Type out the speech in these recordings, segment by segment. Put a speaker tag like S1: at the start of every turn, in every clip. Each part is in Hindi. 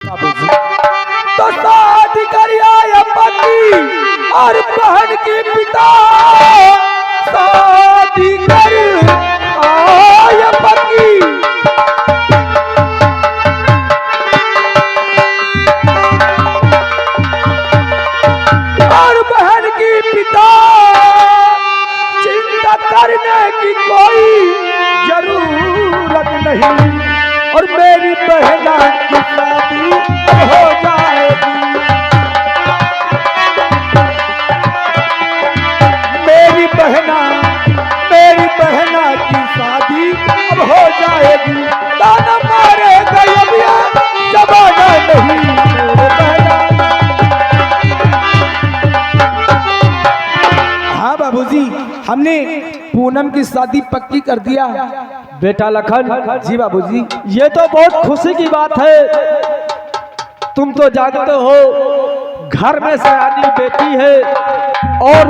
S1: बाबूजी तो शादी करिया अम्मा की और बहन के पिता शादी कर आया पकी और बहन की पिता चिंता करने की कोई जरूरत नहीं और मेरी बहना की शादी हो जाएगी। मेरी बहना की शादी अब हो जाएगी। ताना मारे गया जमाना नहीं मेरे बहना। हाँ बाबूजी हमने पूनम की शादी पक्की कर दिया।
S2: बेटा लखन।
S1: जी बाबूजी।
S2: ये तो बहुत खुशी की बात है। तुम तो जानते हो घर में सयानी बेटी है और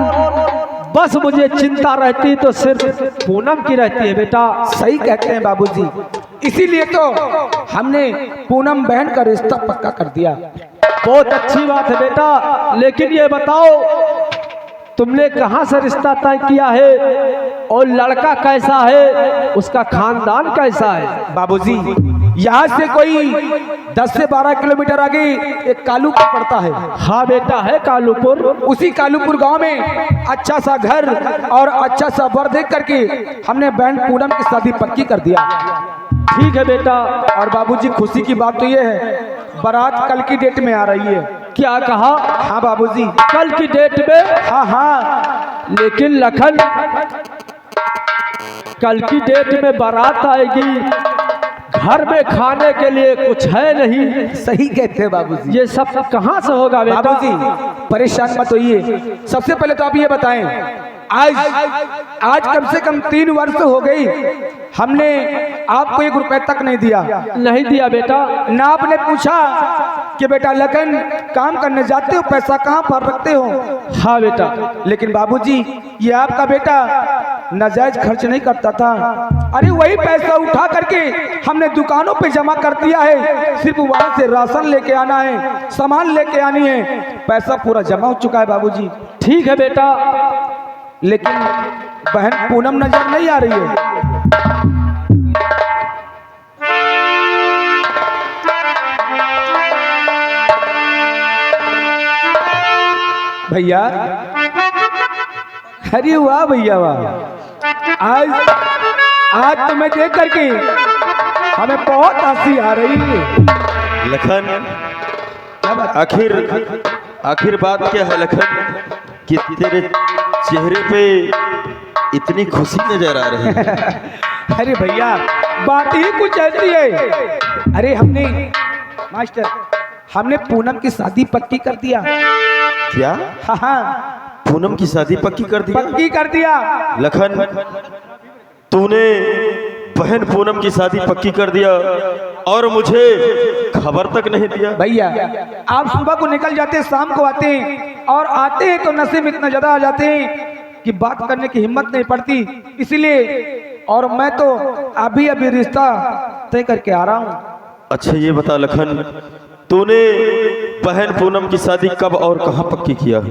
S2: बस मुझे चिंता रहती तो सिर्फ पूनम की रहती है। बेटा
S1: सही कहते हैं बाबूजी, इसीलिए तो हमने पूनम बहन का रिश्ता पक्का कर दिया।
S2: बहुत अच्छी बात है बेटा, लेकिन ये बताओ तुमने कहाँ से रिश्ता तय किया है और लड़का कैसा है, उसका खानदान कैसा है?
S1: बाबूजी यहाँ से कोई 10 से 12 किलोमीटर आगे एक कालूपुर पड़ता है।
S2: हाँ बेटा है कालूपुर।
S1: उसी कालूपुर गांव में अच्छा सा घर और अच्छा सा वर देख करके हमने बहन पूनम की शादी पक्की कर दिया।
S2: ठीक है बेटा।
S1: और बाबूजी खुशी की बात तो ये है बारात कल की डेट में आ रही है।
S2: क्या कहा?
S1: हाँ बाबूजी
S2: कल की डेट में?
S1: हाँ हाँ।
S2: लेकिन लखन कल की डेट में बारात आएगी, घर में खाने के लिए कुछ है नहीं।
S1: सही कहते हैं बाबूजी।
S2: ये सब कहाँ से होगा बेटा?
S1: बाबूजी परेशान मत होइए। सबसे पहले तो आप ये बताएं आज कम से कम 3 वर्ष हो गई हमने आपको 1 रुपए तक नहीं दिया।
S2: नहीं दिया बेटा।
S1: ना आपने पूछा कि बेटा लगन काम करने जाते हो पैसा कहाँ पर रखते हो।
S2: हाँ बेटा।
S1: लेकिन बाबूजी ये आपका बेटा नाजायज खर्च नहीं करता था। अरे वही पैसा उठा करके हमने दुकानों पे जमा कर दिया है। सिर्फ वहां से राशन लेके आना है, सामान लेके आनी है, पैसा पूरा जमा हो चुका है बाबूजी।
S2: ठीक है बेटा।
S1: लेकिन बहन पूनम नजर नहीं आ रही है। भैया अरे वाह भैया वाह, आज तुम्हें देख करके हमें बहुत हंसी आ रही है।
S3: लखन आखिर बात क्या है लखन कि तेरे चेहरे पे इतनी खुशी नजर आ रही है?
S1: अरे भैया बात ही कुछ ऐसी है। अरे हमने पूनम की शादी पक्की कर दिया।
S3: क्या?
S1: हाँ हाँ
S3: पूनम की शादी पक्की कर दिया?
S1: पक्की कर दिया।
S3: लखन तूने बहन पूनम की शादी पक्की कर दिया और मुझे खबर तक नहीं दिया?
S1: भैया आप सुबह को निकल जाते हैं, शाम को आते हैं और आते हैं तो नशे में इतना ज्यादा आ जाते हैं कि बात करने की हिम्मत नहीं पड़ती। इसलिए और मैं तो अभी रिश्ता तय करके आ रहा हूँ।
S3: अच्छा ये बता लखन तूने बहन पूनम की शादी कब और कहाँ पक्की किया?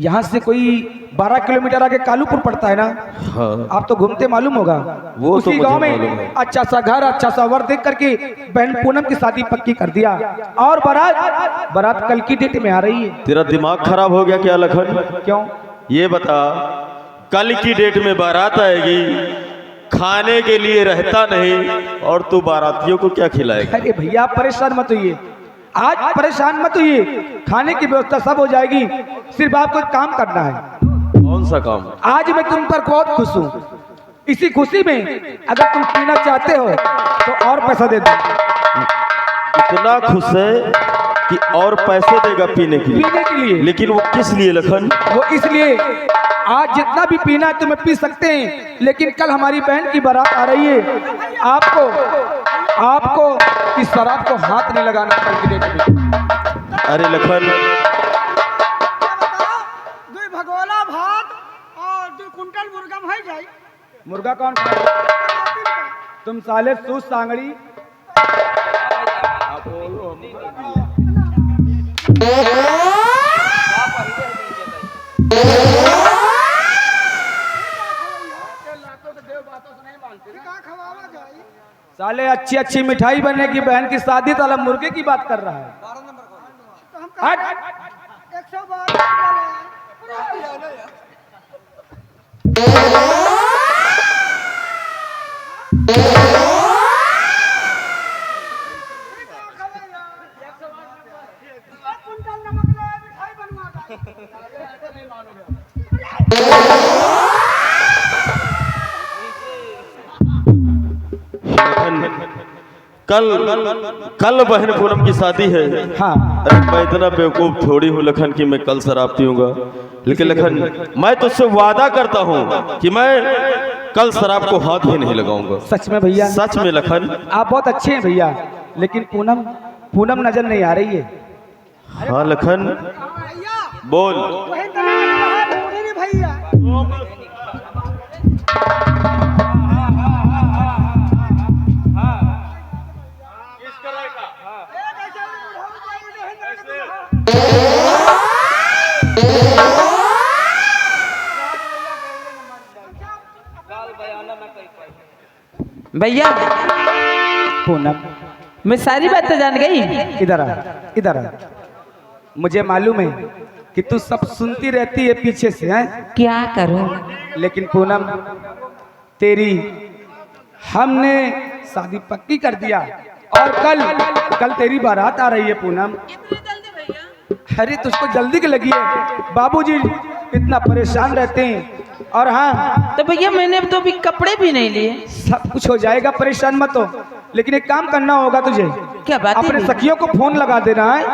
S1: यहाँ से कोई 12 किलोमीटर आगे कालूपुर पड़ता है ना।
S3: हाँ।
S1: आप तो घूमते मालूम होगा।
S3: वो
S1: उसी
S3: तो
S1: गांव
S3: मालूम
S1: में
S3: है।
S1: अच्छा सा घर अच्छा सा वर देख करके बहन पूनम की शादी पक्की कर दिया और बारात कल की डेट में आ रही है।
S3: तेरा दिमाग खराब हो गया क्या लखन?
S1: क्यों?
S3: ये बता कल की डेट में बारात आएगी, खाने के लिए रहता नहीं और तू बारातियों को क्या खिलाएगा?
S1: अरे भैया आप परेशान मत होइए, आज परेशान मत होइए, खाने की व्यवस्था सब हो जाएगी। सिर्फ आपको एक काम करना है।
S3: कौन सा काम?
S1: आज मैं तुम पर बहुत खुश हूँ। इसी खुशी में अगर तुम पीना चाहते हो तो और पैसा दे दो।
S3: इतना खुश है कि और पैसे देगा पीने के लिए? लेकिन वो किस लिए लखन?
S1: वो इसलिए आज जितना भी पीना है तुम्हें पी सकते हैं, लेकिन कल हमारी बहन की बारात आ रही है। आपको इस शराब को हाथ नहीं लगाना कल की डेट में।
S3: अरे लखन
S4: भगोला भात और 2 कुंटल मुर्गा भाई जाई।
S1: मुर्गा कौन खाए? तुम साले सूस सांगड़ी।
S4: का खवावा जाई
S1: साले अच्छी अच्छी मिठाई बनने की बहन की शादी तो अलग मुर्गे की बात कर रहा है।
S4: तो हम
S1: हट।
S4: 112 कुंटल नमक ले मिठाई बनवा
S3: कल कल बहन पूनम की शादी है।
S1: हाँ
S3: अरे मैं इतना बेवकूफ थोड़ी हूँ लखन कि मैं कल शराब पीऊंगा, लेकिन लखन मैं तुझसे वादा करता हूँ कि मैं कल शराब को हाथ भी नहीं लगाऊंगा।
S1: सच में भैया?
S3: सच में लखन।
S1: आप बहुत अच्छे हैं भैया, लेकिन पूनम पूनम नजर नहीं आ रही है।
S3: हाँ लखन
S4: भैया
S3: बोल।
S4: वही दलाल बूढ़ी नहीं भैया
S5: भैया
S1: पूनम
S5: मैं सारी बातें जान गई।
S1: इधर आ, इधर आ। मुझे मालूम है कि तू सब सुनती रहती है पीछे से, हैं?
S5: क्या करूं?
S1: लेकिन पूनम तेरी हमने शादी पक्की कर दिया और कल तेरी बारात आ रही है पूनम। अरे तुझको जल्दी की लगी है, बाबूजी इतना परेशान रहते हैं। और हाँ
S5: तो भैया मैंने तो अभी कपड़े भी नहीं लिए।
S1: सब कुछ हो जाएगा, परेशान मत हो, लेकिन एक काम करना होगा तुझे।
S5: क्या बात है
S1: अपने
S5: भैया?
S1: सखियों को फोन लगा देना है,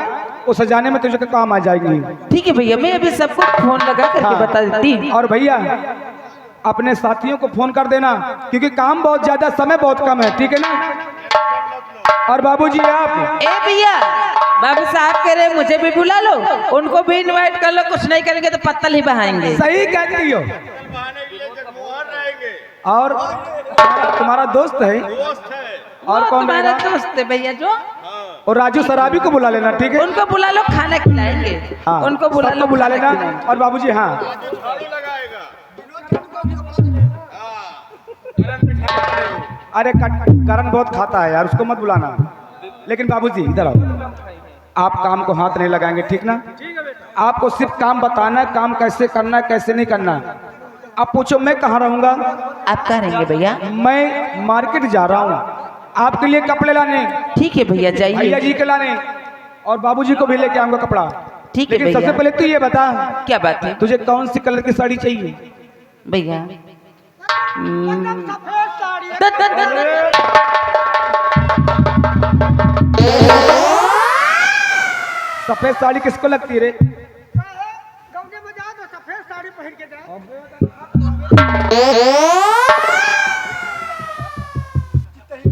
S1: वो सजाने में तुझे काम आ जाएगी।
S5: ठीक है भैया, मैं अभी सबको फोन लगा करके
S1: हाँ।
S5: बता देती।
S1: और भैया अपने साथियों को फोन कर देना, क्योंकि काम बहुत ज्यादा, समय बहुत कम है, ठीक है ना? और बाबूजी आप
S5: ए भैया, बाबू साहब कह रहे मुझे भी बुला लो, उनको भी इनवाइट कर लो, कुछ नहीं करेंगे तो पत्तल ही बहाएंगे।
S1: सही कहती हो। और तुम्हारा दोस्त है? और
S5: वो
S1: कौन
S5: तुम्हारा
S1: रहेगा?
S5: दोस्त है भैया जो,
S1: और राजू शराबी को बुला लेना, ठीक है?
S5: उनको बुला लो, खाना खिलाएंगे।
S1: हाँ,
S5: उनको बुला
S1: सबको
S5: लो,
S1: बुला
S5: खाना
S1: लेना।
S5: खिलाएंगे।
S1: और बाबूजी हाँ अरे करण बहुत खाता है यार, उसको मत बुलाना। लेकिन बाबूजी इधर आओ, आप काम को हाथ नहीं लगाएंगे, ठीक ना? आपको सिर्फ काम बताना है, काम कैसे करना है कैसे नहीं करना है। आप पूछो मैं कहाँ रहूंगा?
S5: आप कहाँ रहेंगे भैया?
S1: मैं मार्केट जा रहा हूँ आपके लिए कपड़े लाने,
S5: ठीक है भैया,
S1: भैया
S5: जाइए।
S1: जी के लाने, और बाबूजी को भी लेके आऊंगा कपड़ा।
S5: ठीक है
S1: लेकिन सबसे
S5: भैया।
S1: पहले तू ये बता,
S5: क्या बात है
S1: तुझे कौन सी कलर की साड़ी चाहिए?
S5: भैया?
S4: एकदम सफेद साड़ी है।
S5: द- द- द- द-
S1: सफेद साड़ी किसको लगती है रे?
S4: गौने में जा तो सफेद साड़ी पहन के जाए।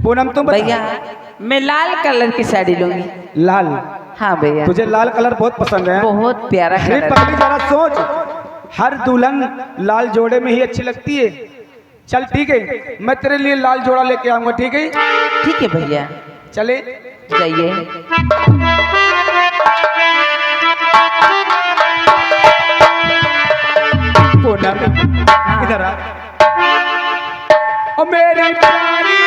S1: पूनम तुम बता।
S5: भैया मैं लाल कलर की साड़ी लूंगी।
S1: लाल?
S5: हाँ भैया,
S1: तुझे लाल कलर बहुत पसंद है?
S5: बहुत प्यारा
S1: अरे
S5: कलर।
S1: पगली जरा सोच, हर दुल्हन लाल जोड़े में ही अच्छी लगती है। चल ठीक है, मैं तेरे लिए लाल जोड़ा लेके आऊंगा, ठीक है?
S5: ठीक है भैया,
S1: चले।
S5: जाइए।
S1: पूनम इधर आ। ओ मेरी प्यारी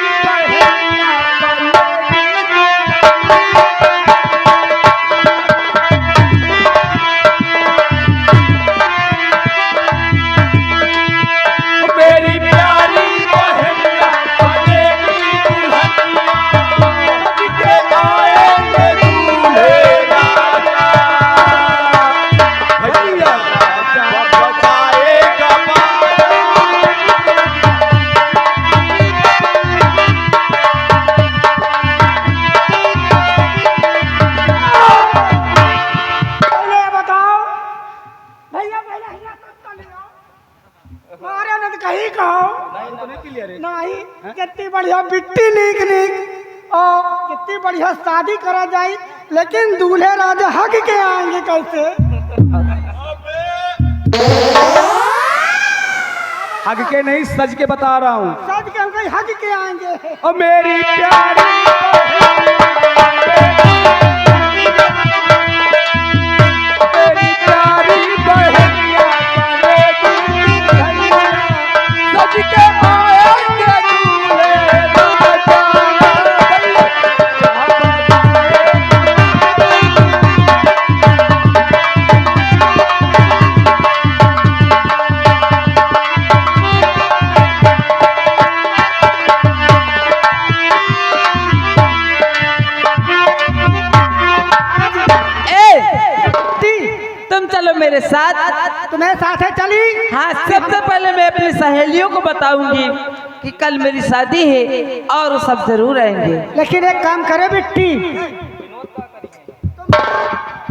S1: बहनिया मेरी प्यारी बहनिया बनेगी दुल्हनिया, के आएंगे दूल्हे राजा। भैया बचाएगा
S4: पहले ये बताओ भैया, पहले हिला तो लियो मारे ने तो कहीं कहो नहीं। कितनी बढ़िया बिट्टी नीक नीक और कितनी बढ़िया शादी करा जाए, लेकिन दूल्हे राजा हक के आएंगे कैसे?
S1: हग के नहीं, सज के बता रहा हूँ।
S4: सच के हम कहीं हक के आएंगे।
S1: ओ मेरी प्यारी
S5: मेरे साथ।
S4: तुम्हें साथ है चली।
S5: हाँ, सबसे पहले मैं अपनी सहेलियों को बताऊंगी कि कल मेरी शादी है और वो सब जरूर आएंगे।
S4: लेकिन एक काम करे बिट्टी,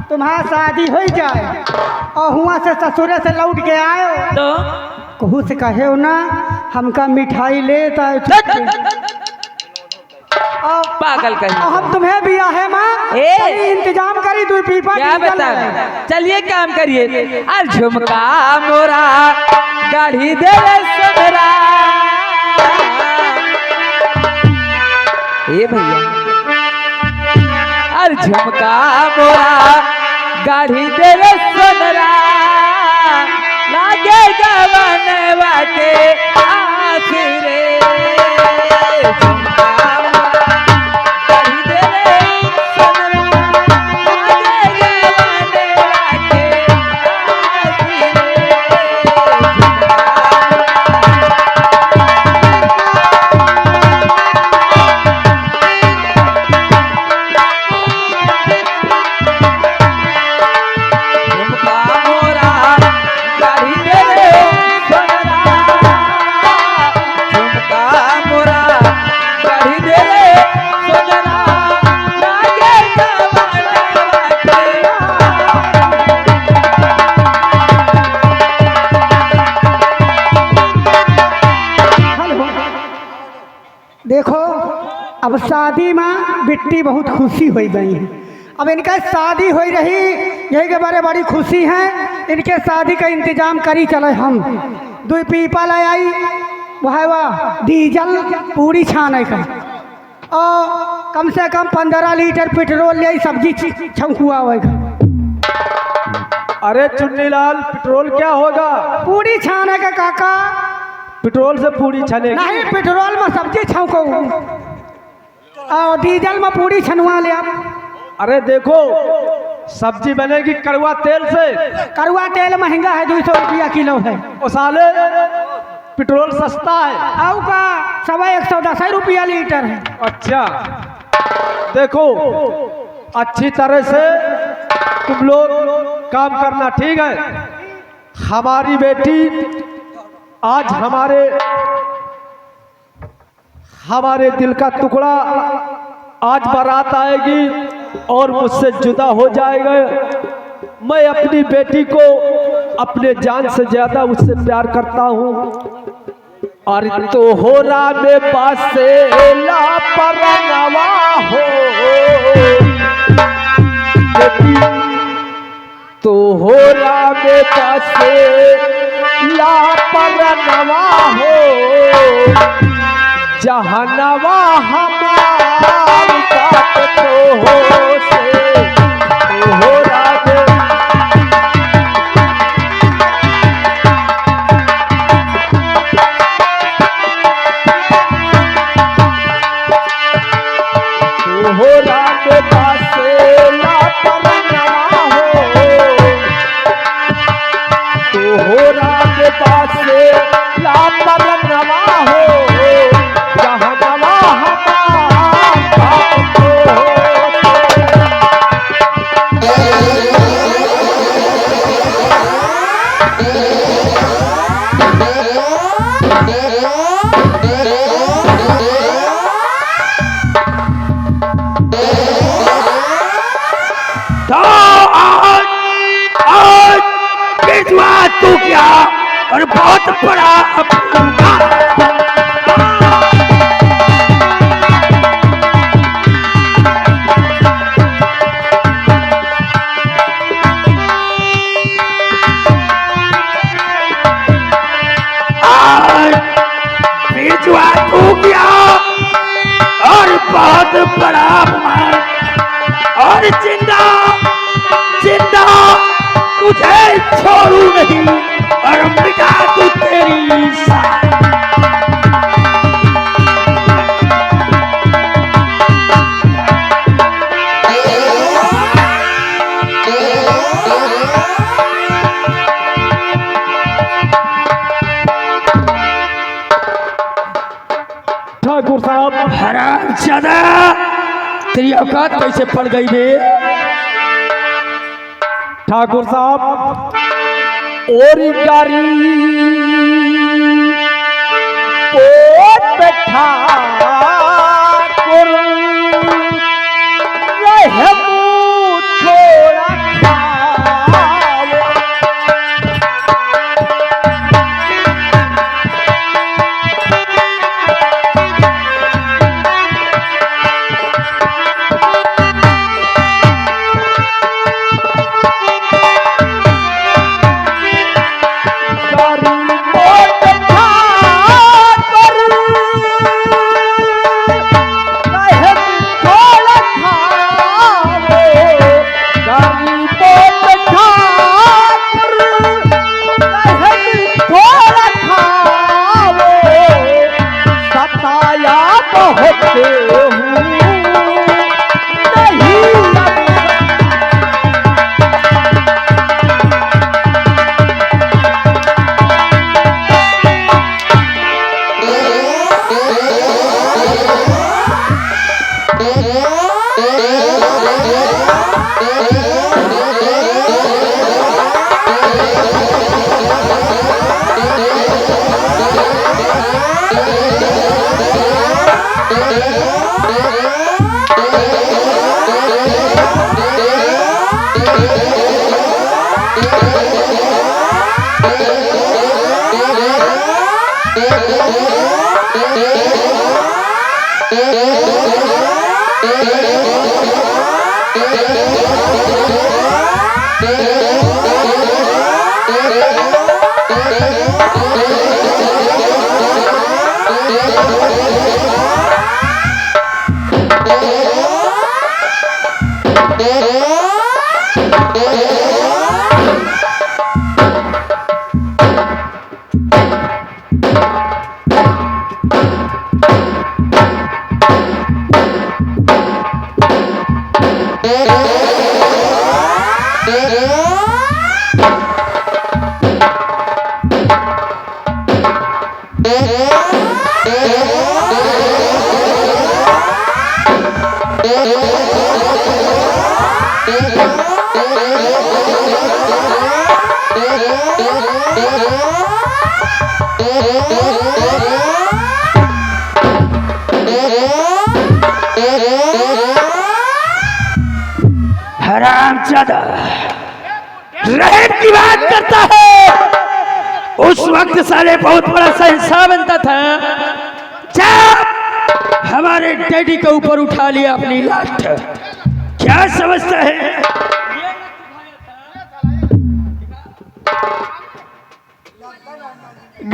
S4: तुम्हारा शादी हो जाए और हुआ से ससुरे से लौट के आयो
S5: तो
S4: कहू से कहे हो ना हमका मिठाई लेता
S5: पागल कहीं।
S4: हम तुम्हें भी है माँ
S5: ए!
S4: चली इंतजाम करी तू पीपा
S5: क्या
S4: डीजल
S5: बता,
S4: है।
S5: चलिए काम करिए। और झुमका मोरा गाड़ी दे रे सोनरा। ए भैया, और झुमका मोरा गाड़ी दे रे सोनरा, लागे गवनवा के आखिरे। झुमका मोरा गाड़ी दे रे सोनरा, लागे गवनवा के आखिरे। झुमका मोरा गाड़ी दे रे सोनरा, झुमका मोरा गाड़ी दे रे सोनरा, लागे गवनवा के।
S4: हेलो, देखो अब शादी में बिट्टी बहुत खुशी हो गई है। अब इनका शादी हो रही यही के बारे बड़ी खुशी है। इनके शादी का इंतजाम करी चले हम। दो पीपा ले आई वाह डीजल पूरी छाने का और कम से कम 15 लीटर पेट्रोल ले आई सब्जी छुआ होगा।
S2: अरे चुन्नीलाल, पेट्रोल क्या होगा?
S4: पूरी छाने का काका।
S2: पेट्रोल से पूरी छनेगी?
S4: नहीं, पेट्रोल में सब्जी छौको और डीजल में पूरी छनवा ले आप।
S2: अरे देखो, सब्जी बनेगी कड़वा तेल से।
S4: कड़वा तेल महंगा है, 200 रुपया किलो है।
S2: ओ साले, पेट्रोल सस्ता है।
S4: आउ का 110 रुपया लीटर है।
S2: अच्छा देखो, अच्छी तरह से तुम लोग काम करना, ठीक है? हमारी बेटी आज हमारे दिल का टुकड़ा आज बारात आएगी और मुझसे जुदा हो जाएगा। मैं अपनी बेटी को अपने जान से ज्यादा उससे प्यार करता हूँ। और तो हो रामे पास से लापरवाह हो बेटी, तो हो रामे पास से लापरवाह हो, जहनवा हमार बात तो हो से तो हो रामे। तो हो रामे पास से लापरवाह हो, तो हो रामे पास से लापरवाह हो,
S6: तू क्या और बहुत बड़ा भेजवा तू क्या और बहुत बड़ा अपमान, और जिंदा जिंदा तुझे छोड़ू नहीं और मिटा तू तेरी शान।
S2: ठाकुर साहब,
S6: हरामजादा, तेरी औकात कैसे पड़ गई बे?
S2: ठाकुर साहब और गाड़ी पोत पे ठाकुर रहे मुँह थोड़ा खावे।
S6: हरामजादा रहम की बात करता है। उस वक्त साले बहुत बड़ा संसार बनता था जब हमारे डैडी के ऊपर उठा लिया अपनी लाठ। क्या समझता है?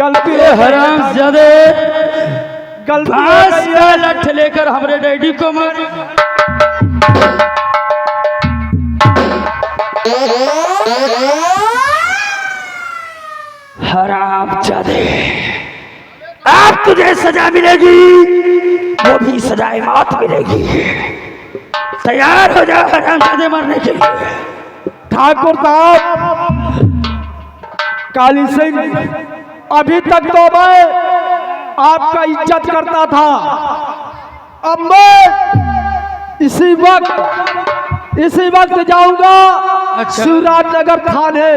S2: गलती है
S6: हरामजादे,
S2: गलती
S6: फांस का लाठ लेकर हमारे डैडी को मारे। हरामजादे, अब तुझे सजा मिलेगी, वो भी सजाए मौत मिलेगी। तैयार हो जा हरामजादे मरने के लिए।
S2: ठाकुर साहब, काली सिंह, अभी तक तो मैं आपका इज्जत करता था, अब मैं इसी वक्त जाऊंगा शिवराजनगर थाने।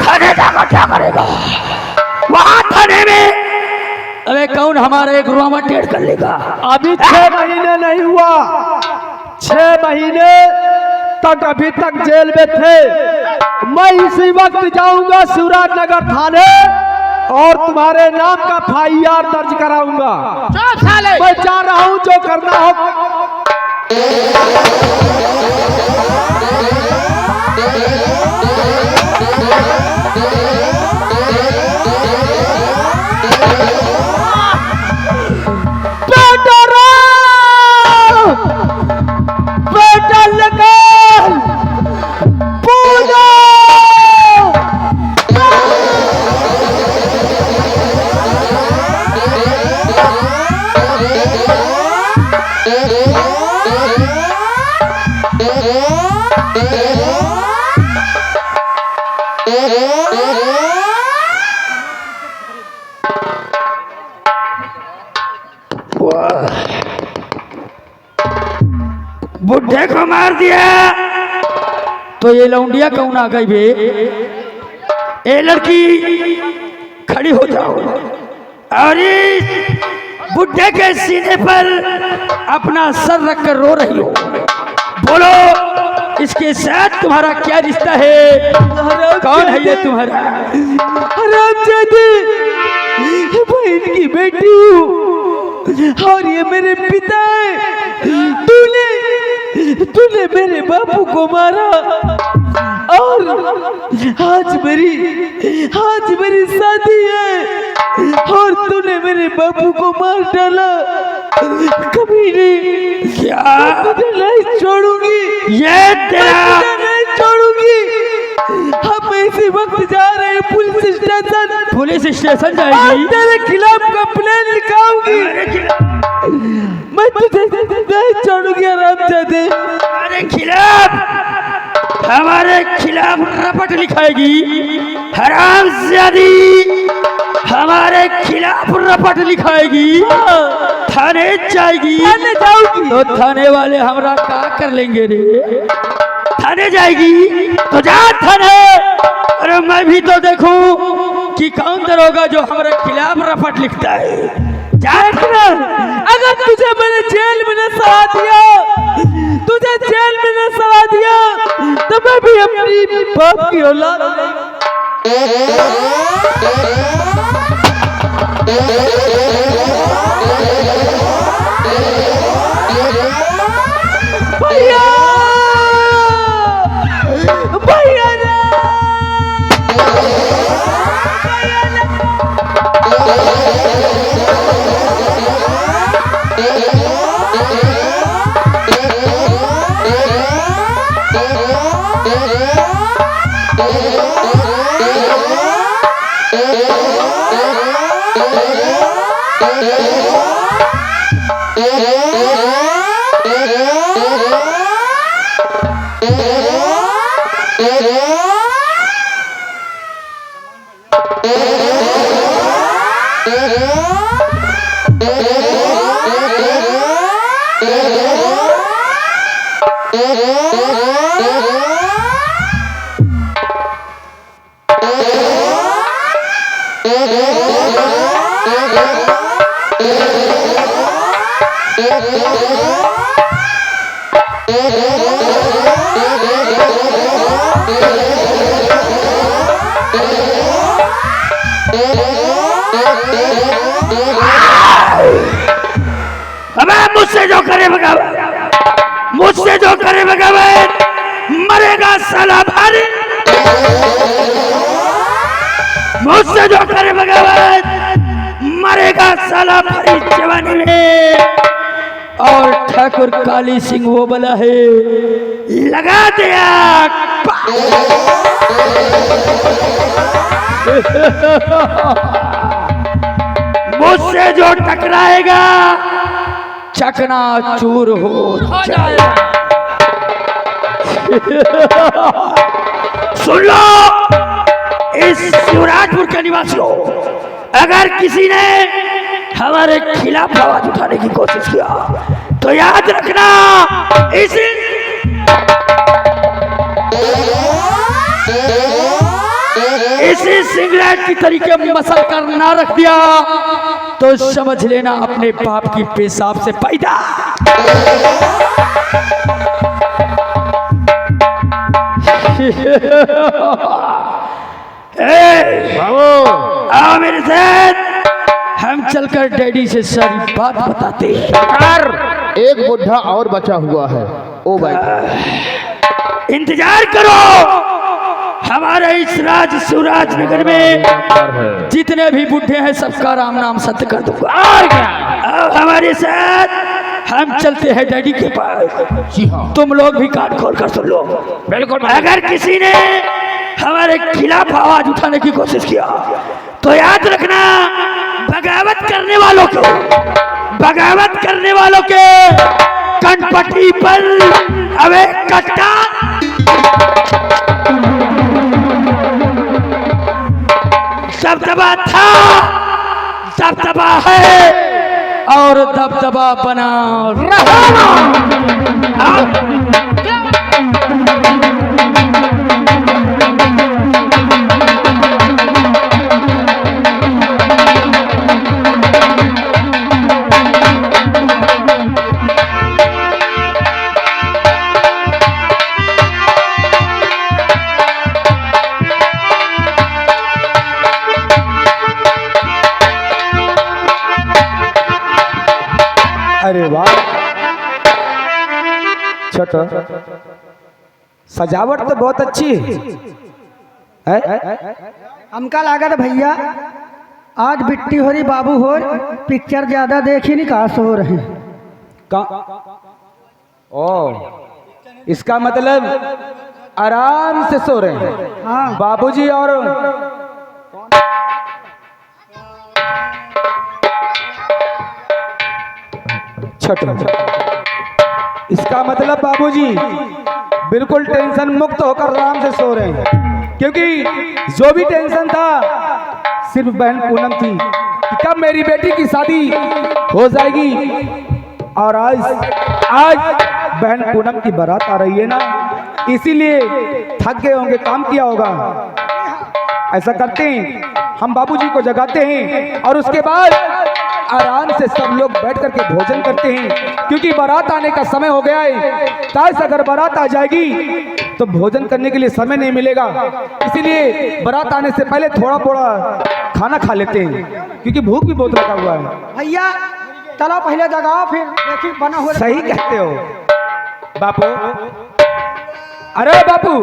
S6: थाने जाकर क्या करेगा? वहां थाने में अबे कौन हमारा एक रुआ टेढ़ कर लेगा?
S2: अभी 6 महीने नहीं हुआ, 6 महीने तक अभी तक जेल में थे। मैं इसी वक्त जाऊंगा शिवराजनगर थाने और तुम्हारे नाम का FIR दर्ज कराऊंगा। मैं जा रहा हूं, जो करना हो।
S6: पूजा बुढ़े को मार दिया
S2: तो ये लौंडिया कौन आ गई बे?
S6: ए लड़की खड़ी हो जाओ और इस बुढ़े के सीने पर अपना सर रखकर रो रही हो। बोलो इसके साथ तुम्हारा क्या रिश्ता है? कौन है ये तुम्हारा?
S1: हरामजादे, बहन की बेटी हूँ और ये मेरे पिता है। तूने मेरे बापू को मारा और आज मेरी शादी है और तूने मेरे बापू को मार डाला। कभी नहीं,
S6: क्या
S1: तुझे नहीं छोड़ूंगी,
S6: ये तेरा
S1: तुझे नहीं छोड़ूंगी। हम इसी वक्त जा रहे हैं पुलिस स्टेशन।
S2: पुलिस स्टेशन
S1: आज
S2: जाएगी?
S1: तेरे खिलाफ कंप्लेन लिखाऊंगी। मैं तुझे नहीं छोड़ूंगी हरामजादे।
S6: हमारे खिलाफ रपट लिखाएगी? हरामजादी हमारे खिलाफ रपट लिखाएगी? थाने जाएगी?
S1: थाने जाऊंगी
S2: तो थाने वाले हमरा का कर लेंगे रे?
S6: थाने जाएगी तो जा थाने। अरे मैं भी तो देखूं कि कौन दरोगा जो हमारे खिलाफ रपट लिखता है।
S1: देखना, अगर तुझे मैंने जेल में न सड़ा दिया, तुझे जेल में न सड़ा दिया, तो मैं भी अपनी बाप की औलाद भैया भैया
S6: मुझसे जो करे बगावत, मुझसे जो करे बगावत मरेगा साला भारी। मुझसे जो करे बगावत मरेगा साला भारी जवानी में।
S2: और ठाकुर काली सिंह वो बला है,
S6: लगा दे आग। मुझसे जो टकराएगा
S2: चकना चूर हो जाएगा।
S6: सुन लो इस शिवराजपुर के निवासियों, अगर किसी ने हमारे खिलाफ आवाज उठाने की कोशिश किया तो याद रखना इसी सिगरेट की तरीके मसल कर ना रख दिया तो समझ लेना अपने बाप की पेशाब से पैदा। आओ मेरे साथ, हम चलकर डैडी से सारी बात बताते हैं।
S7: सरकार, एक बुढ़ा और बचा हुआ है। ओ भाई,
S6: इंतजार करो। हमारे इस शिवराज नगर में जितने भी बुढ़े हैं सबका राम नाम सत्य कर दूंगा। और क्या, हमारे साथ हम चलते हैं डैडी के पास।
S7: जी हाँ,
S6: तुम लोग भी कान खोल कर सुन लो।
S7: बिल्कुल।
S6: अगर किसी ने हमारे खिलाफ आवाज उठाने की कोशिश किया तो याद रखना बगावत करने वालों के कनपट्टी पर अब एक कट्टा दबदबा था, दबदबा है, और दबदबा बना रहना।
S1: अरे वाह, छोटो सजावट तो बहुत अच्छी है?
S4: हमका लागत भैया आज बिट्टी हो रही बाबू हो पिक्चर ज्यादा देखी नहीं कहा सो रहे
S1: ओ, इसका मतलब आराम से सो रहे हैं
S4: हाँ
S1: बाबूजी। और छोटो, इसका मतलब बाबूजी बिल्कुल टेंशन मुक्त होकर आराम से सो रहे हैं, क्योंकि जो भी टेंशन था सिर्फ बहन पूनम थी कि कब मेरी बेटी की शादी हो जाएगी। और आज बहन पूनम की बारात आ रही है ना, इसीलिए थक गए होंगे, काम किया होगा। ऐसा करते हैं, हम बाबूजी को जगाते हैं और उसके बाद आराम से सब लोग बैठ करके भोजन करते हैं, क्योंकि बारात आने का समय हो गया है। ताश अगर बारात आ जाएगी तो भोजन करने के लिए समय नहीं मिलेगा, इसीलिए बारात आने से पहले थोड़ा थोड़ा खाना खा लेते हैं, क्योंकि भूख भी बहुत लगा हुआ है।
S4: भैया चलो पहले जगाओ फिर देखी बना हुआ।
S1: सही कहते हो बापू। अरे बापू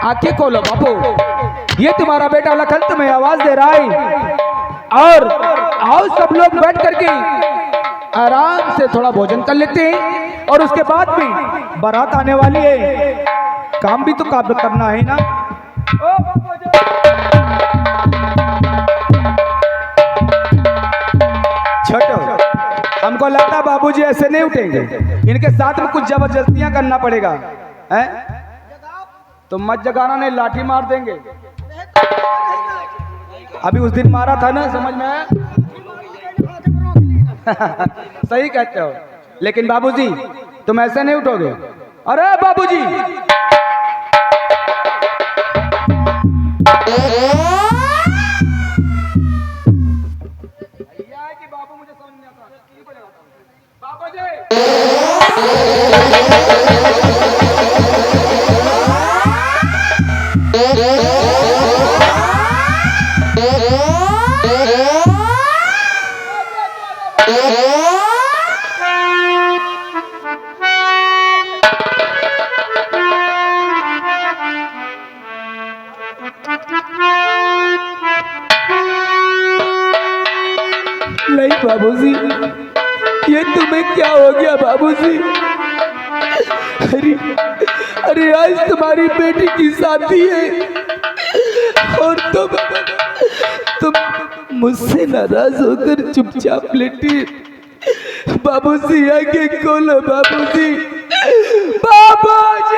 S1: आंखें खोलो बापू, ये तुम्हारा बेटा लखन तुम्हें आवाज दे रहा है। और आओ सब लोग बैठ करके आराम से थोड़ा भोजन कर लेते हैं, और उसके बाद भी बारात आने वाली है, काम भी तो काम करना है ना। छोटो, हमको लगता है बाबूजी ऐसे नहीं उठेंगे, इनके साथ में कुछ जबरदस्तियां करना पड़ेगा। हैं? तो मत जगाना, नहीं लाठी मार देंगे। अभी उस दिन मारा था ना, समझ में आया? सही कहते हो, लेकिन बाबूजी तुम ऐसे नहीं उठोगे। अरे बाबूजी बाबू मुझे समझ नहीं आता। नहीं बाबूजी, ये तुम्हें क्या हो गया बाबूजी? अरे आज तुम्हारी बेटी की शादी है और तुम मुझसे नाराज होकर चुपचाप लेटी। बाबूजी आगे खोलो बाबूजी, बाबूजी।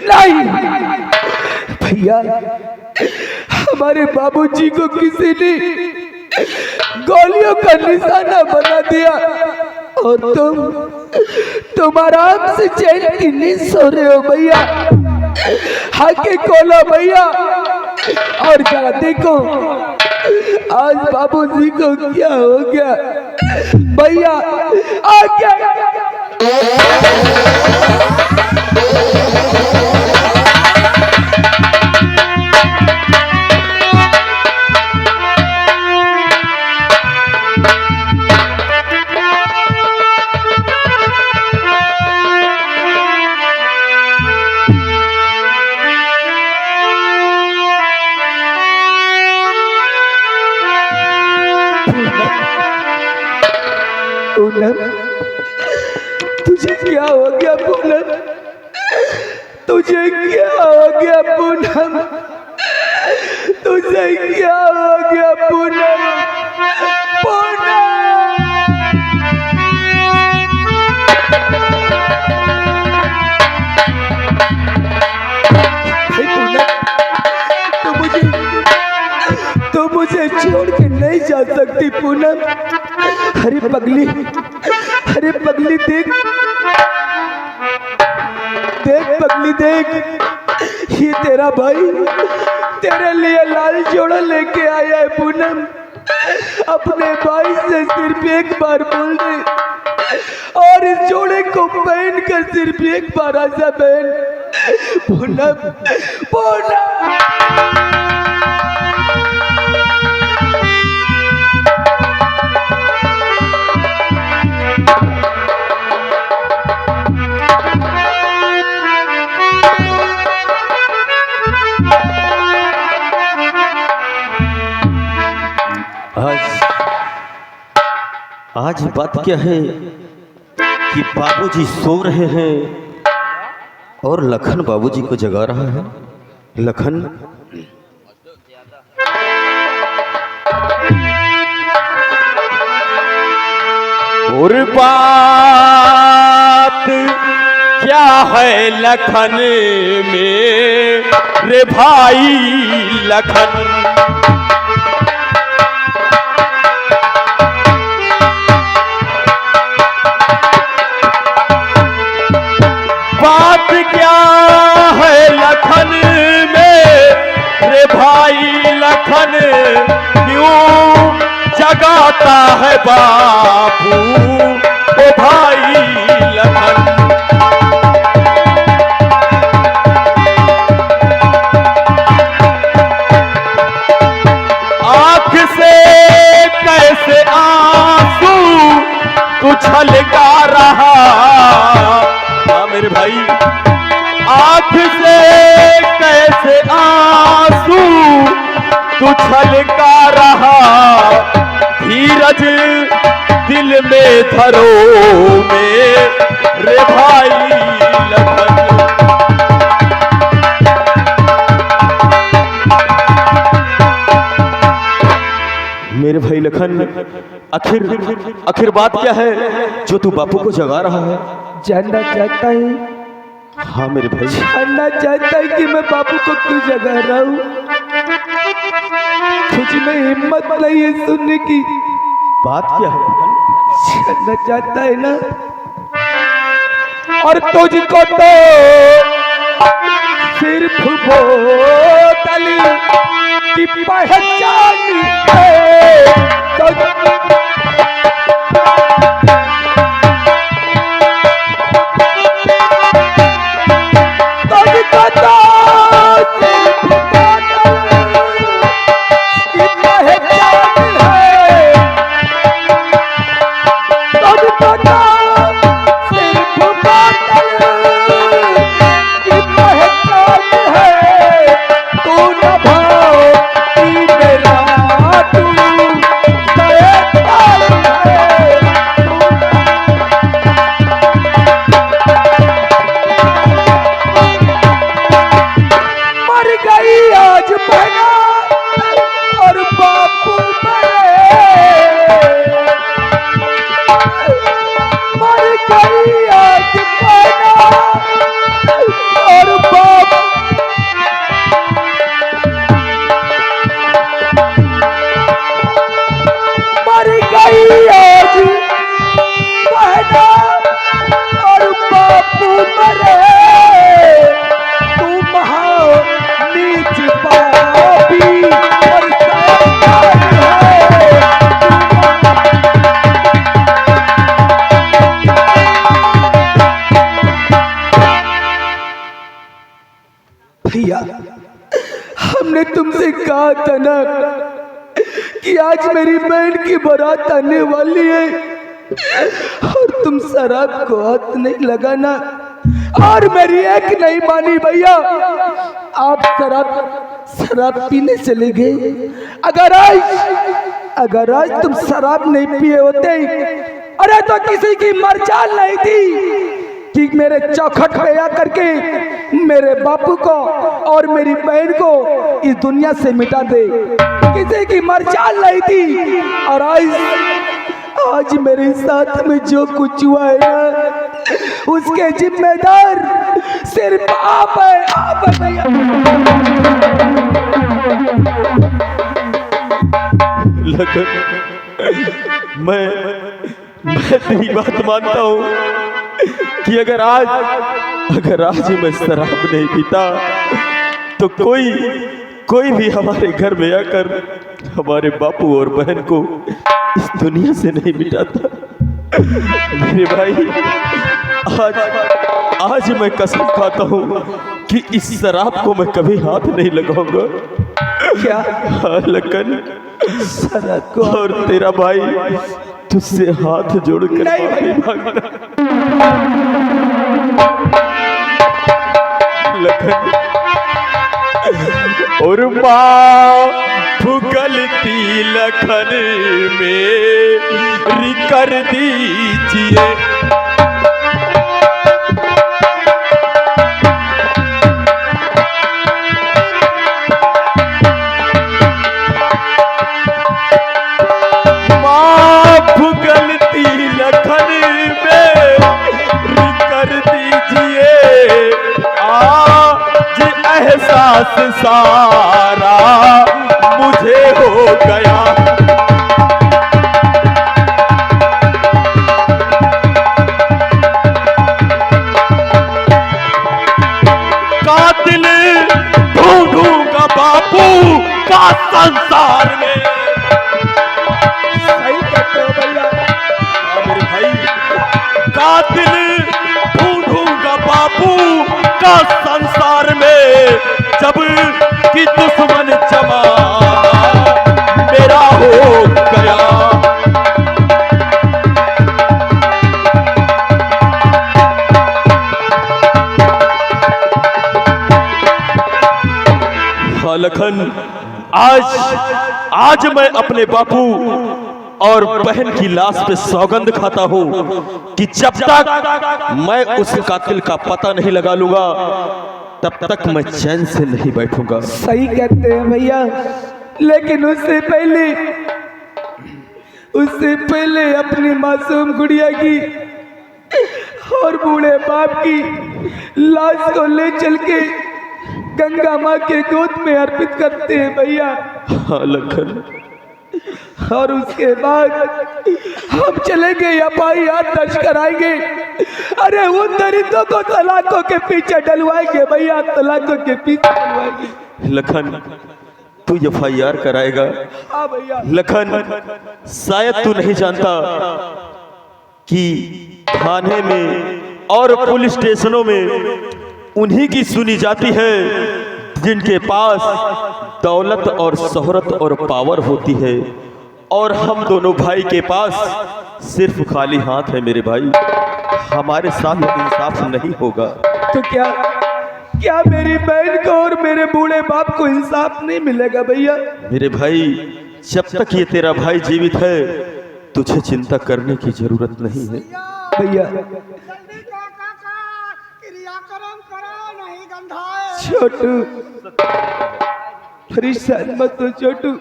S1: नहीं भैया, हमारे बाबूजी को किसी ने गोलियों का निशाना बना दिया और तुम आराम से चैन की नींद सो रहे हो भैया। आके खोलो भैया और जरा देखो आज बाबूजी को क्या हो गया। भैया आ गया। पूनम, तुझे क्या हो गया पूनम? तुझे क्या हो गया पूनम? तुझे क्या हो गया पूनम? पूनम जा सकती पूनम। अरे पगली देख पगली देख, ये तेरा भाई तेरे लिए लाल जोड़ा लेके आया है पूनम। अपने भाई से सिर्फ एक बार बोल दे और इस जोड़े को पहन कर सिर्फ एक बार आजा बहन। पूनम
S3: आज बात क्या है कि बाबूजी सो रहे हैं और लखन बाबूजी को जगा रहा है। लखन, और बात क्या है लखन मेरे भाई लखन, बात क्या है लखन मेरे भाई लखन, क्यों जगाता है बापू ओ भाई लखन। आँख से कैसे आंसू उछलका रहा मेरे भाई, आँख से कैसे आंसू तू छलका रहा, धीरज दिल में धरो मेरे भाई लखन। मेरे भाई लखन, आखिर बात क्या है जो तू बापू को जगा रहा है?
S1: जानना चाहता है?
S3: हाँ मेरे भाई,
S1: जानना चाहता है कि मैं बापू को क्यों जगा रहा हूँ? तुझ में हिम्मत नहीं है सुनने की।
S3: बात क्या है?
S1: जानना चाहता है ना? और तुझको तो सिर्फ बोतल की पहचान है। भैया, हमने तुमसे कहा था ना कि आज मेरी बहन की बारात आने वाली है और तुम शराब को हाथ नहीं लगाना। और मेरी एक नहीं मानी भैया, आप शराब पीने चले गए। अगर आज तुम शराब नहीं पिए होते, अरे तो किसी की मरजाल नहीं थी कि मेरे चौखट पे आकर के मेरे बापू को और मेरी बहन को इस दुनिया से मिटा दे। किसी की मरजाल नहीं थी। और आज मेरे साथ में जो कुछ हुआ है ना, उसके जिम्मेदार सिर्फ आप है, आप
S3: लखन, मैं तेरी बात मानता हूँ कि अगर आज मैं शराब नहीं पीता तो कोई भी हमारे घर में आकर हमारे बापू और बहन को इस दुनिया से नहीं मिटाता। मेरे भाई, आज मैं कसम खाता हूँ कि इस शराब को मैं कभी हाथ नहीं लगाऊंगा।
S1: क्या?
S3: हाँ लखन,
S1: शराब को?
S3: और तेरा भाई तुझसे हाथ जोड़कर
S1: नहीं
S3: माफी मांगता। लखन, और माँ गलती लखन मेरी कर दीजिए। माफ गलती लखन मेरी कर दीजिए। आज एहसास सारा मुझे हो गया। कातिल ढूंढूंगा बापू का संसार में।
S1: सही कहते हो भैया।
S3: हाँ मेरे भाई, कातिल ढूंढूंगा बापू का संसार में, जब कि दुश्मन जमाना मेरा हो गया। हाँ लखन, आज मैं अपने बापू और बहन की लाश पे सौगंध खाता हूँ कि जब तक मैं उस कातिल का पता नहीं लगा लूंगा तब तक मैं चैन से नहीं बैठूंगा।
S1: सही कहते हैं भैया, लेकिन उससे पहले अपनी मासूम गुड़िया की और बूढ़े बाप की लाश को ले चल के गंगा माँ के गोद में अर्पित करते हैं भैया।
S3: हाँ लखन,
S1: और उसके बाद हम चलेंगे एफआईआर दर्ज कराएंगे। अरे उन दरिद्रों को तलाकों के पीछे डलवाएंगे भैया, तलाकों के पीछे डलवाएंगे।
S3: लखन, तू एफआईआर कराएगा?
S1: हाँ भैया।
S3: लखन, शायद तू नहीं जानता कि थाने में और पुलिस स्टेशनों में उन्हीं की सुनी जाती है जिनके पास दौलत और शोहरत और पावर होती है, और हम दोनों भाई के पास सिर्फ खाली हाथ है। मेरे भाई, हमारे साथ इंसाफ नहीं होगा।
S1: तो क्या मेरी बहन को और मेरे बूढ़े बाप को इंसाफ नहीं मिलेगा भैया?
S3: मेरे भाई, जब तक ये तेरा भाई जीवित है तुझे चिंता करने की जरूरत नहीं है।
S1: भैया
S4: जल्दी का काका क्रियाक्रम करो, नहीं गंधाए।
S1: छोटू, परेशान मत हो छोटू,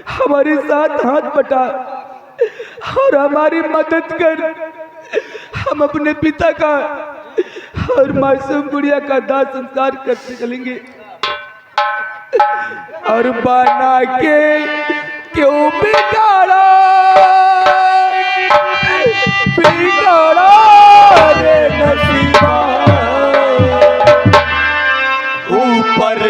S1: हमारे साथ हाथ बटा और हमारी मदद कर। हम अपने पिता का और मासूम गुड़िया का दाह संस्कार करते चलेंगे। और बना के क्यों बिगाड़ा रे नसीबा,
S3: ऊपर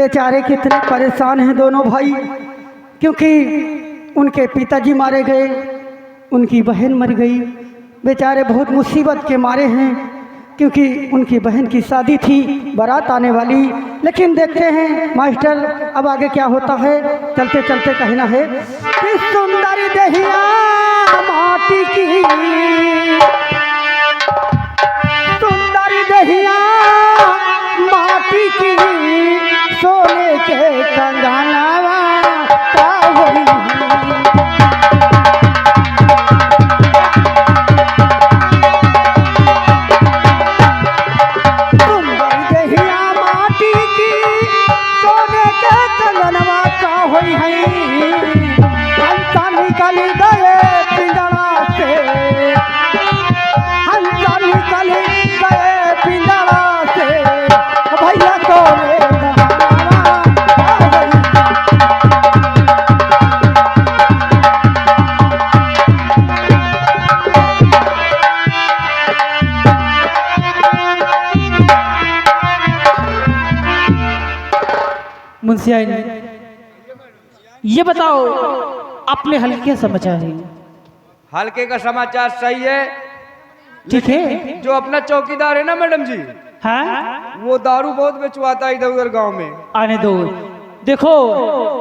S4: बेचारे कितने परेशान हैं दोनों भाई, क्योंकि उनके पिताजी मारे गए, उनकी बहन मर गई। बेचारे बहुत मुसीबत के मारे हैं, क्योंकि उनकी बहन की शादी थी, बारात आने वाली। लेकिन देखते हैं मास्टर अब आगे क्या होता है। चलते चलते कहना है कि सुंदर दहिया माटी की, सुंदर दहिया माटी की, सोने के कंगनवा का होई।
S6: मुंशिया ये बताओ अपने हल्के समाचार है।
S1: हल्के का समाचार सही है।
S6: ठीक है।
S1: जो अपना चौकीदार है ना मैडम जी,
S6: हाँ
S1: वो दारू बहुत बेचवाता है इधर उधर गांव में।
S6: आने दो। देखो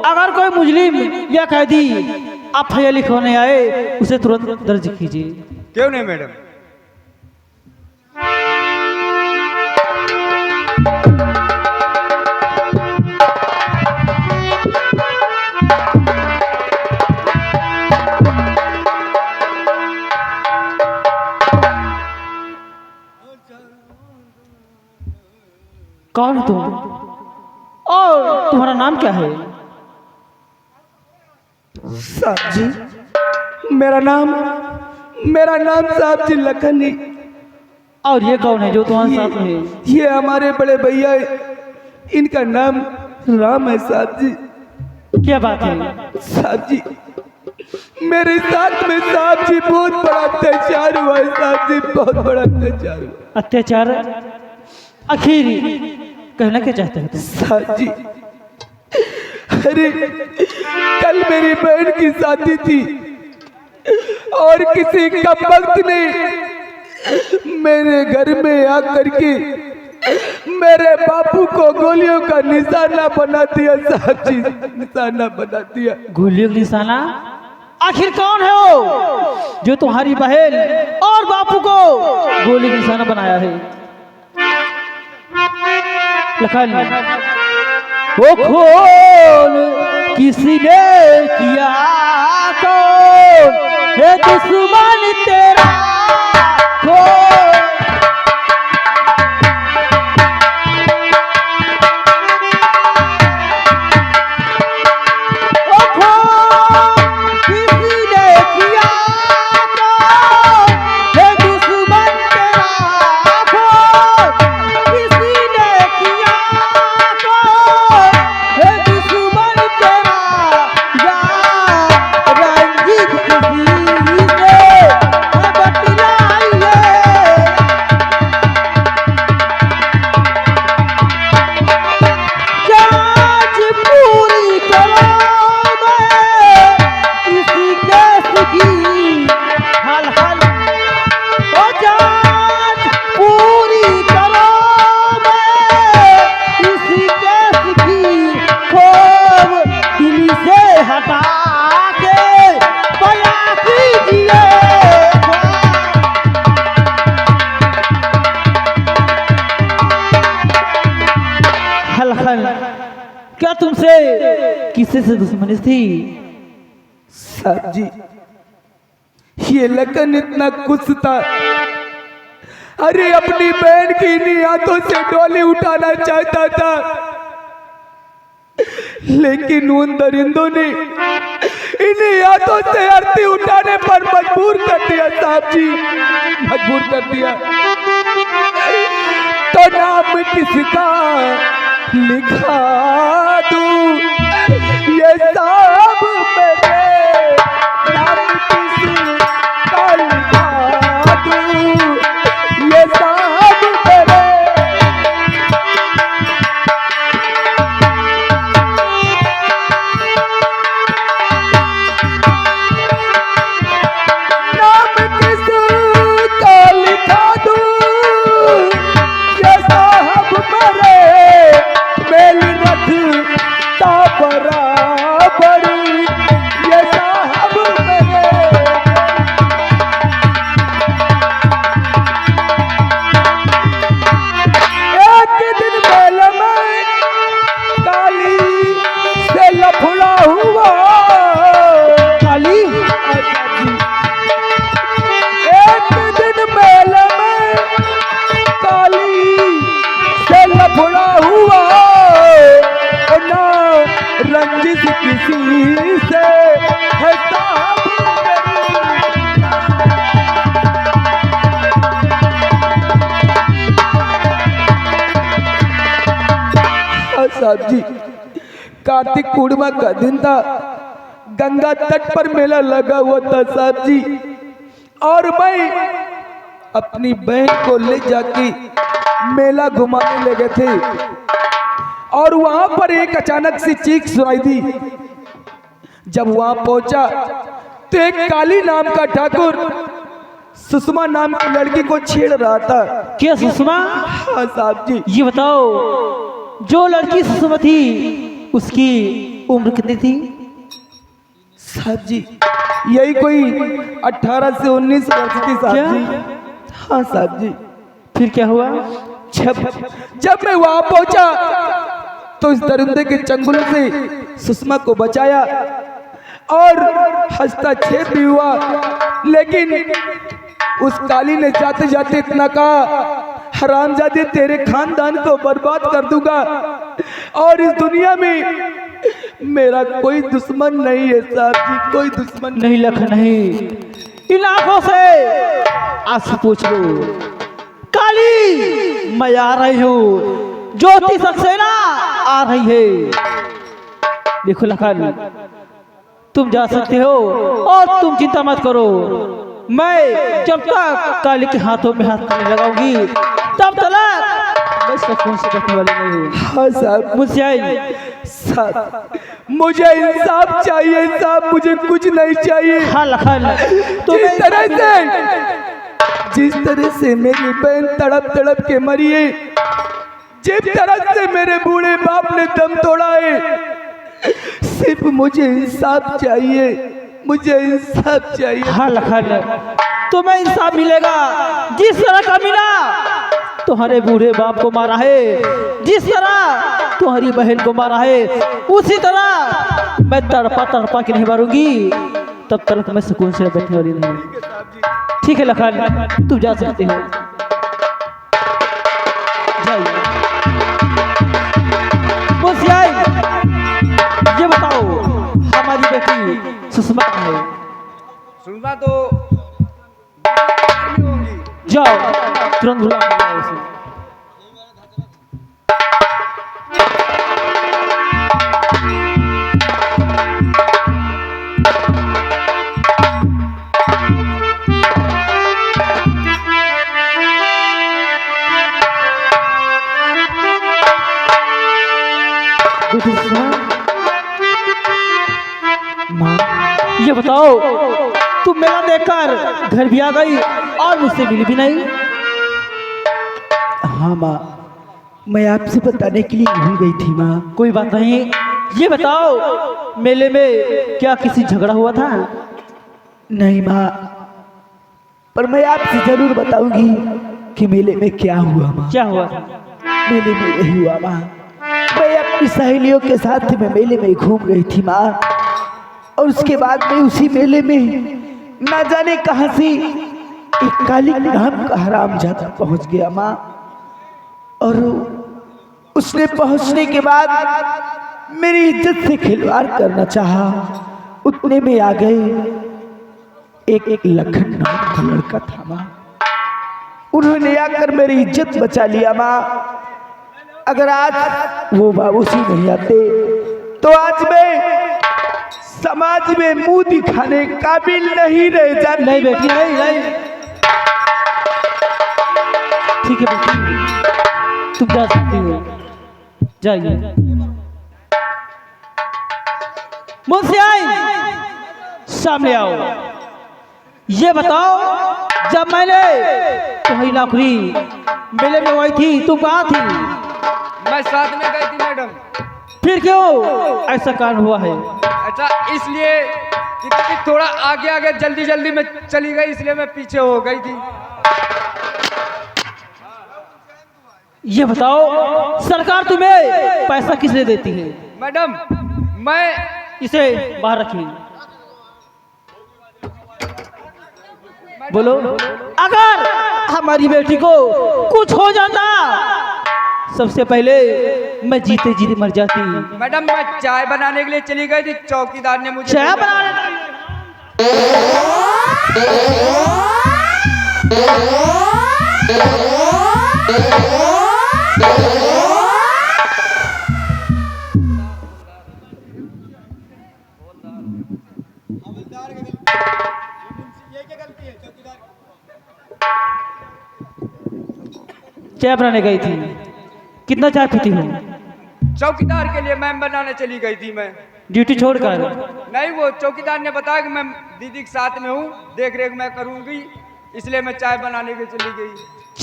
S6: अगर कोई मुजरिम या कैदी एफआईआर लिखवाने आए उसे तुरंत दर्ज कीजिए।
S1: क्यों नहीं मैडम?
S6: कौन तुम और तुम्हारा नाम क्या है?
S1: साहब जी मेरा नाम साहब जी लखन है।
S6: और ये कौन है जो तुम्हारे साथ में है?
S1: ये हमारे बड़े भैया है, इनका नाम राम है साहब जी।
S6: क्या बात है?
S1: साहब जी मेरे साथ में साहब जी बहुत बड़ा अत्याचार हुआ है साहब जी, बहुत बड़ा अत्याचार हुआ।
S6: अत्याचार? आखिर कहना क्या चाहते हैं तुम?
S1: साहब जी अरे कल मेरी बहन की शादी थी और किसी कमबख्त ने मेरे घर में आकर के मेरे बापू को गोलियों का निशाना बना दिया साहब जी, निशाना बना दिया।
S6: गोलियों का निशाना? आखिर कौन है वो जो तुम्हारी बहन और बापू को गोली का निशाना बनाया है? लखन वो खोल किसी ने किया, कौन है दुश्मन तेरा खोल। क्या तुमसे किसी से दुश्मनी थी?
S1: साहब जी ये लखन इतना खुश था, अरे अपनी बहन की इन्हीं हाथों से डोली उठाना चाहता था, लेकिन उन दरिंदों ने इन्हीं हाथों से आरती उठाने पर मजबूर कर दिया साहब जी, मजबूर कर दिया। तो नाम किसका लिखा दूं ये सब मेरे नाम किसका लिखा दूं ये सब मेरे। साहब जी। कार्तिक पूर्णिमा का दिन था, गंगा तट पर मेला लगा हुआ था साहब जी, और मैं अपनी बहन को ले जाके मेला घुमाने लगे थे, और वहां पर एक अचानक सी चीख सुनाई दी। जब वहां पहुंचा तो एक काली नाम का ठाकुर सुषमा नाम की लड़की को छेड़ रहा था।
S2: क्या सुषमा?
S1: हाँ साहब जी।
S2: ये बताओ, जो लड़की सुषमा थी उसकी उम्र कितनी थी?
S1: साहब जी यही कोई 18 से 19 वर्ष की साहब जी। हाँ साहब जी।
S2: फिर क्या हुआ?
S1: जब मैं वहां पहुंचा तो इस दरिंदे के चंगुल से सुषमा को बचाया और हस्तक्षेप भी हुआ, लेकिन उस काली ने जाते जाते इतना कहा, हरामजादे तेरे खानदान को बर्बाद कर दूंगा और इस दुनिया में मेरा कोई दुश्मन नहीं है साहब जी, कोई दुश्मन
S2: नहीं। लखन नहीं, इन आंखों से आंसू पूछ लो। काली मैं आ रही हूँ, ज्योति सक्सेना आ रही है। देखो लखन, तुम जा सकते हो और तुम चिंता मत करो। मैं जब तक काली के हाथों में हाथ नहीं लगाऊंगी तब तक मैं सुकून से बैठने वाली नहीं हूँ।
S1: हाँ साहब। मुझे इंसाफ चाहिए साहब, मुझे कुछ नहीं चाहिए।
S2: हाँ लखन,
S1: जिस तरह से मेरी बहन तड़प तड़प के मरी है, जिस तरह से मेरे बूढ़े बाप ने दम तोड़ा है, सिर्फ मुझे इंसाफ चाहिए, मुझे इंसाफ चाहिए।
S2: हाँ लखन, तुम्हें इंसाफ मिलेगा जिस तरह का मिला तुम्हारे बूढ़े बाप को मारा है, जिस तरह तुम्हारी बहन को मारा है, उसी तरह मैं तड़पा तड़पा के नहीं मारूंगी, तब तक मैं सुकून से बैठने वाली नहीं। ठीक है लखन, तुम जा सकते हो, जाइए। ये बताओ, हमारी बेटी सुषमा है?
S1: सुषमा तो
S2: जाओ तुरंत बुला के लाओ उसे। ये बताओ, तुम मेला देखकर घर भी आ गई और मुझसे मिली भी नहीं?
S6: हाँ माँ, मैं आपसे बताने के लिए भूल गई थी माँ।
S2: कोई बात नहीं। ये बताओ, मेले में क्या किसी झगड़ा हुआ था?
S6: नहीं माँ, पर मैं आपसे जरूर बताऊंगी कि मेले में क्या हुआ माँ।
S2: क्या हुआ?
S6: मेले में यही हुआ माँ, मैं अपनी सहेलियों के साथ मैं मेले में घूम रही थी माँ, और उसके बाद में उसी मेले में ना जाने कहां से एक काली नाम का हरामजादा पहुंच गया माँ, और उसने पहुंचने के बाद मेरी इज्जत से खिलवाड़ करना चाहा। उतने में आ गए एक लखन नाम का लड़का था माँ, उन्होंने आकर मेरी इज्जत बचा लिया माँ। अगर आज वो बाबूजी नहीं आते तो आज मैं समाज में मुंह दिखाने काबिल नहीं रह जाती।
S2: नहीं बेटी, नहीं। ठीक है बेटी, तुम जा सकती हो, जाइए। मुझसे आई, सामने आओ। ये बताओ, जब मैंने तुम्हारी नौकरी मेले में आई थी, तुम कहाँ थी?
S8: मैं साथ में गई थी मैडम।
S2: फिर क्यों ऐसा कारण हुआ है?
S8: अच्छा, इसलिए कि थोड़ा आगे आगे जल्दी जल्दी में चली गई, इसलिए मैं पीछे हो गई थी।
S2: ये बताओ, सरकार तुम्हें पैसा किस लिए देती है?
S8: मैडम, मैं
S2: इसे बाहर रखिए। बोलो, अगर हमारी बेटी को कुछ हो जाता, सबसे पहले मैं जीते जीते मर जाती।
S8: मैडम, मैं चाय बनाने के लिए चली गई थी, चौकीदार ने मुझे
S2: चाय बनाने चाय बनाने गई थी, कितना चाय पीती हूँ?
S8: चौकीदार के लिए मैम बनाने चली गई थी मैं।
S2: ड्यूटी छोड़कर?
S8: नहीं, वो चौकीदार ने बताया कि मैं दीदी के साथ में हूँ, देख रेख मैं करूँगी, इसलिए मैं चाय बनाने के चली गई।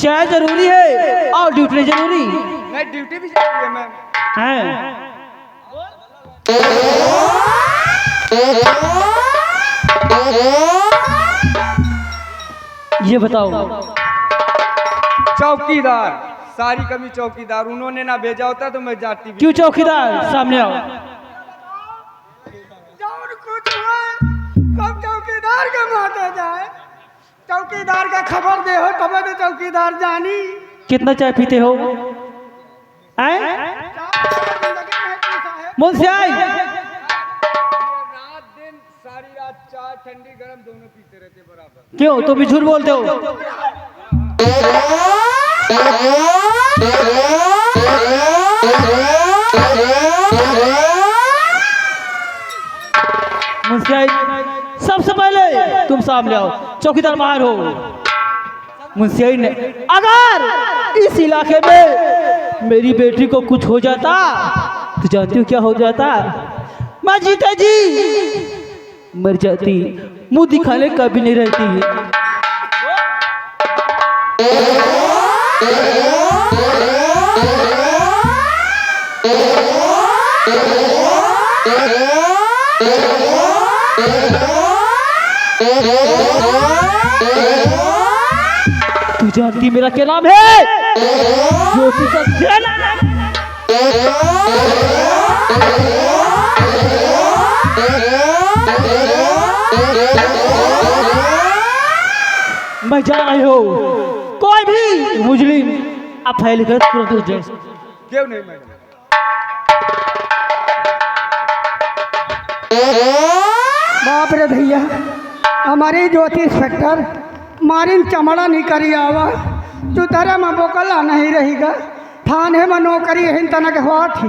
S2: चाय जरूरी है और ड्यूटी नहीं जरूरी
S8: नहीं, ड्यूटी भी जरूरी है मैम।
S2: है। ये बताओ,
S8: चौकीदार, सारी कमी चौकीदार, उन्होंने ना भेजा होता तो मैं जाती भी।
S2: क्यों चौकीदार? सामने आओ।
S4: जौन कुछ हुआ सब चौकीदार के माथे जाए। चौकीदार का खबर दे हो तब तो चौकीदार जानी।
S2: कितना चाय पीते हो? मुंशी आई,
S8: रात दिन सारी रात चाय ठंडी गरम दोनों पीते रहते बराबर।
S2: क्यों तुम भी झूठ बोलते हो? मुंशी आई, सबसे पहले तुम सामने आओ, चौकीदार बाहर हो। मुंशी आई ने, अगर इस इलाके में मेरी बेटी को कुछ हो जाता तो जानती हो क्या हो जाता? मैं जीता जी मर जाती, मुंह दिखाने कभी नहीं रहती। तू जानती मेरा क्या नाम है? ज्योति सक्सेना। मैं जा रही हूँ, कोई भी मुजरिम अब फैल कर तुरंत उठ।
S8: क्यों नहीं मैडम?
S4: बाप रे भैया, हमारे ज्योति इंस्पेक्टर मारिन चमड़ा नहीं करी आवा, तू तरह में बोकला नहीं रहेगा। थाने में नौकरी है तनक हुआ थी,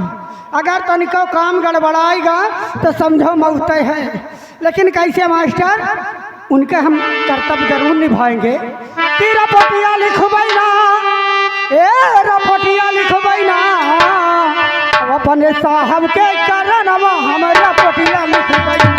S4: अगर तनिको काम गड़बड़ाएगा तो समझो मौते है। लेकिन कैसे मास्टर, उनके हम कर्तव्य जरूर निभाएंगे। तेरा पटिया लिखबैना, ए रपटिया लिखबैना, अपने साहब के कारण हमारा पटिया लिखबैना।